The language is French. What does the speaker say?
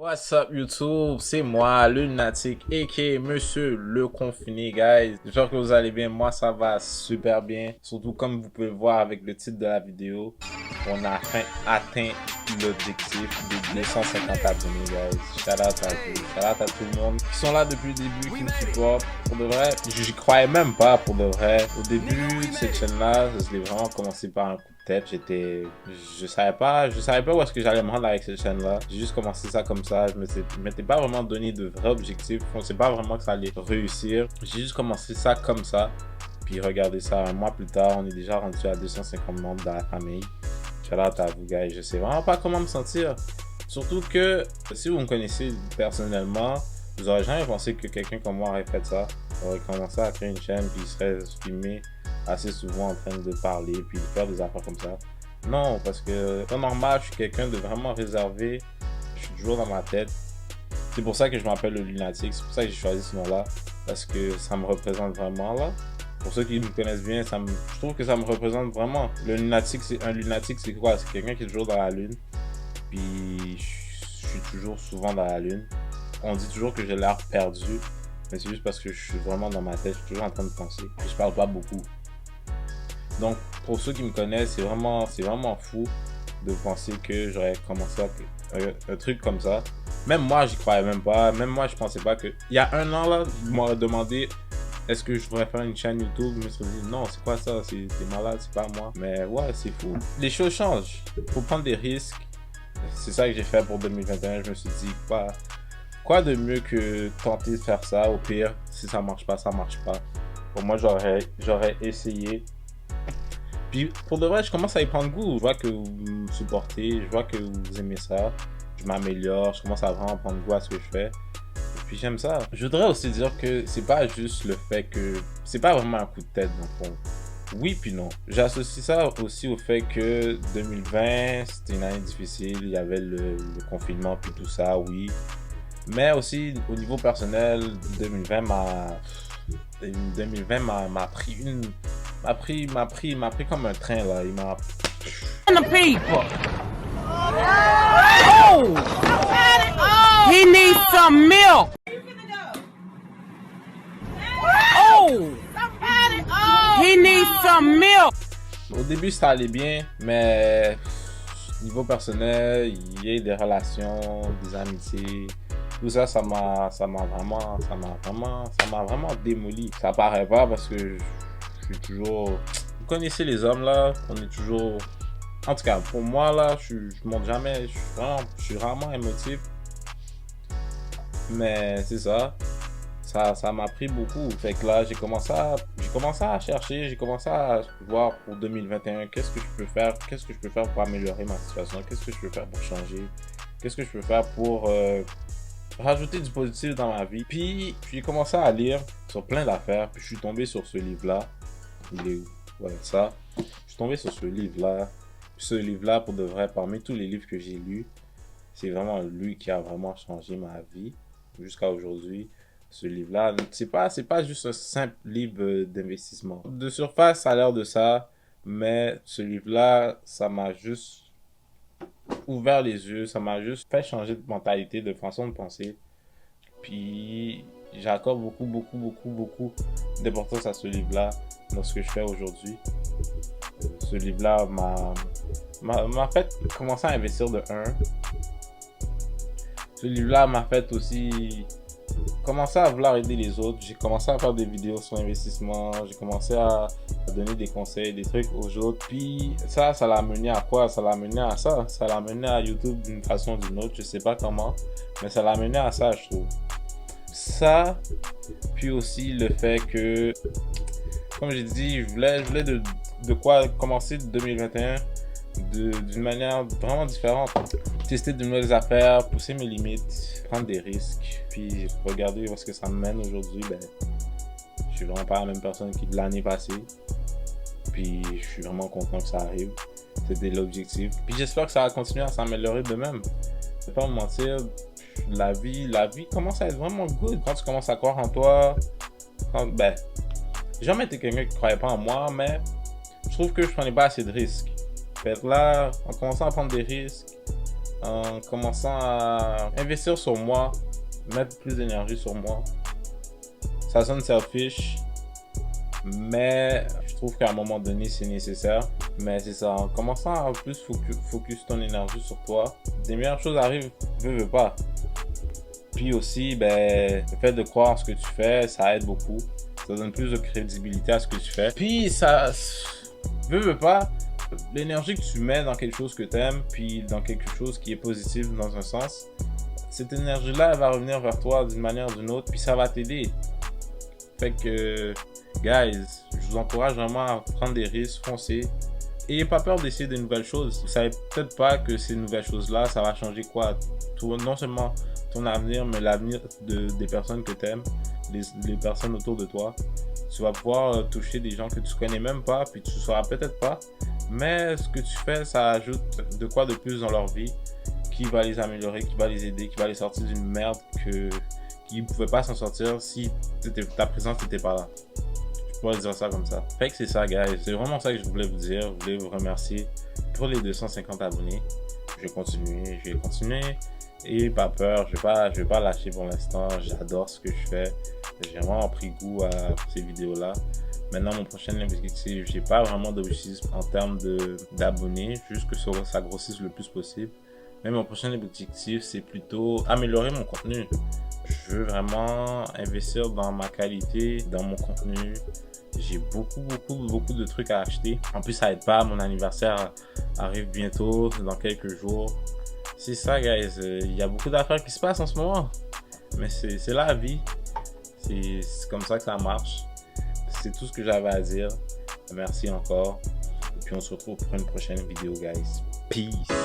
What's up YouTube, c'est moi, le lunatique, aka Monsieur le Confiné, guys. J'espère que vous allez bien, moi ça va super bien. Surtout comme vous pouvez le voir avec le titre de la vidéo, on a enfin atteint l'objectif de 250 abonnés, guys. Shout out à vous, shout out à tout le monde qui sont là depuis le début, qui me supportent. Pour de vrai, j'y croyais même pas pour de vrai. Au début de cette chaîne-là, je l'ai vraiment commencé par un coup de tête. Je savais pas où est-ce que j'allais me rendre avec cette chaîne-là. J'ai juste commencé ça comme ça. Je m'étais pas vraiment donné de vrais objectifs. Je pensais pas vraiment que ça allait réussir. J'ai juste commencé ça comme ça. Puis regardez ça, un mois plus tard, on est déjà rendu à 250 membres dans la famille. Shout out à vous, guys. Je sais vraiment pas comment me sentir. Surtout que si vous me connaissez personnellement, vous aurez jamais pensé que quelqu'un comme moi aurait fait ça. Aurait commencé à créer une chaîne puis il serait filmé assez souvent en train de parler puis de faire des affaires comme ça. Non, parce que en normal, je suis quelqu'un de vraiment réservé. Je suis toujours dans ma tête. C'est pour ça que je m'appelle le lunatique. C'est pour ça que j'ai choisi ce nom-là. Parce que ça me représente vraiment là. Pour ceux qui me connaissent bien, je trouve que ça me représente vraiment. Le lunatique, un lunatique, c'est quoi? C'est quelqu'un qui est toujours dans la lune. Puis je suis toujours souvent dans la lune. On dit toujours que j'ai l'air perdu. Mais c'est juste parce que je suis vraiment dans ma tête. Je suis toujours en train de penser. Et je parle pas beaucoup. Donc, pour ceux qui me connaissent, c'est vraiment fou de penser que j'aurais commencé un truc comme ça. Même moi, j'y croyais même pas. Même moi, je pensais pas que... Il y a un an, là, je m'aurais demandé est-ce que je devrais faire une chaîne YouTube. Je me serais dit non, c'est quoi ça? T'es malade, c'est pas moi. Mais ouais, c'est fou. Les choses changent. Faut prendre des risques. C'est ça que j'ai fait pour 2021. Je me suis dit, quoi de mieux que tenter de faire ça? Au pire, si ça marche pas, ça marche pas. Pour moi, j'aurais essayé. Puis pour de vrai, je commence à y prendre goût. Je vois que vous me supportez, je vois que vous aimez ça. Je m'améliore, je commence à vraiment prendre goût à ce que je fais. Et puis j'aime ça. Je voudrais aussi dire que c'est pas juste le fait que... C'est pas vraiment un coup de tête dans le fond. Oui puis non. J'associe ça aussi au fait que 2020, c'était une année difficile. Il y avait le confinement puis tout ça, oui. Mais aussi au niveau personnel, 2020 m'a pris comme un train là. Il m'a... And the people. Oh! He needs some milk. Oh! He needs some milk. Au début ça allait bien, mais niveau personnel, il y a eu des relations, des amitiés. Tout ça, ça m'a vraiment démoli. Ça paraît pas parce que je suis toujours... Vous connaissez les hommes là, on est toujours... En tout cas, pour moi là, je monte jamais, je suis vraiment émotif. Mais c'est ça. Ça m'a pris beaucoup. Fait que là, j'ai commencé à chercher, j'ai commencé à voir pour 2021, qu'est-ce que je peux faire pour améliorer ma situation, qu'est-ce que je peux faire pour changer, qu'est-ce que je peux faire pour... rajouter du positif dans ma vie. Puis j'ai commencé à lire sur plein d'affaires. Puis je suis tombé sur ce livre-là. Il est où? Ouais, ça. Je suis tombé sur ce livre-là. Ce livre-là, pour de vrai, parmi tous les livres que j'ai lus, c'est vraiment lui qui a vraiment changé ma vie jusqu'à aujourd'hui. Ce livre-là, c'est pas juste un simple livre d'investissement. De surface, ça a l'air de ça. Mais ce livre-là, ça m'a juste ouvert les yeux, ça m'a juste fait changer de mentalité, de façon de penser. Puis j'accorde beaucoup d'importance à ce livre-là dans ce que je fais aujourd'hui. Ce livre-là m'a fait commencer à investir de 1. Ce livre-là m'a fait aussi commencer à vouloir aider les autres. J'ai commencé à faire des vidéos sur l'investissement, j'ai commencé à donner des conseils, des trucs aux autres. Puis ça l'a amené à quoi? Ça l'a amené à ça. Ça l'a amené à YouTube d'une façon ou d'une autre. Je sais pas comment, mais ça l'a amené à ça, je trouve. Ça, puis aussi le fait que, comme j'ai dit, je voulais de quoi commencer 2021 d'une manière vraiment différente. Tester de nouvelles affaires, pousser mes limites, prendre des risques, puis regarder où est-ce que ça me mène aujourd'hui. Ben, je suis vraiment pas la même personne que de l'année passée. Puis je suis vraiment content que ça arrive. C'était l'objectif. Puis j'espère que ça va continuer à s'améliorer de même. Je vais pas me mentir, la vie commence à être vraiment good. Quand tu commences à croire en toi, j'ai jamais été quelqu'un qui croyait pas en moi, mais je trouve que je prenais pas assez de risques. Fait que là, en commençant à prendre des risques, en commençant à investir sur moi, mettre plus d'énergie sur moi. Ça sonne selfish, mais je trouve qu'à un moment donné, c'est nécessaire. Mais c'est ça, en commençant à plus focus ton énergie sur toi, des meilleures choses arrivent, veux pas. Puis aussi, ben, le fait de croire en ce que tu fais, ça aide beaucoup. Ça donne plus de crédibilité à ce que tu fais. Puis ça, veux pas, l'énergie que tu mets dans quelque chose que tu aimes, puis dans quelque chose qui est positif dans un sens, cette énergie-là, elle va revenir vers toi d'une manière ou d'une autre, puis ça va t'aider. Fait que, guys, je vous encourage vraiment à prendre des risques, foncer. Ayez pas peur d'essayer de nouvelles choses. Vous savez peut-être pas que ces nouvelles choses-là, ça va changer quoi? Non seulement ton avenir, mais l'avenir des personnes que tu aimes, les personnes autour de toi. Tu vas pouvoir toucher des gens que tu connais même pas, puis tu ne sauras peut-être pas. Mais ce que tu fais, ça ajoute de quoi de plus dans leur vie, qui va les améliorer, qui va les aider, qui va les sortir d'une merde qu'ils ne pouvaient pas s'en sortir si ta présence n'était pas là. Je pourrais dire ça comme ça. Fait que c'est ça, guys. C'est vraiment ça que je voulais vous dire. Je voulais vous remercier pour les 250 abonnés. Je vais continuer. Et pas peur, je vais pas lâcher pour l'instant. J'adore ce que je fais. J'ai vraiment pris goût à ces vidéos-là. Maintenant, mon prochain objectif, j'ai pas vraiment d'objectif en termes d'abonnés, juste que ça grossisse le plus possible. Mais mon prochain objectif, c'est plutôt améliorer mon contenu. Je veux vraiment investir dans ma qualité, dans mon contenu. J'ai beaucoup de trucs à acheter. En plus, ça aide pas. Mon anniversaire arrive bientôt, dans quelques jours. C'est ça, guys. Il y a beaucoup d'affaires qui se passent en ce moment. Mais c'est la vie. C'est comme ça que ça marche. C'est tout ce que j'avais à dire. Merci encore. Et puis on se retrouve pour une prochaine vidéo, guys. Peace.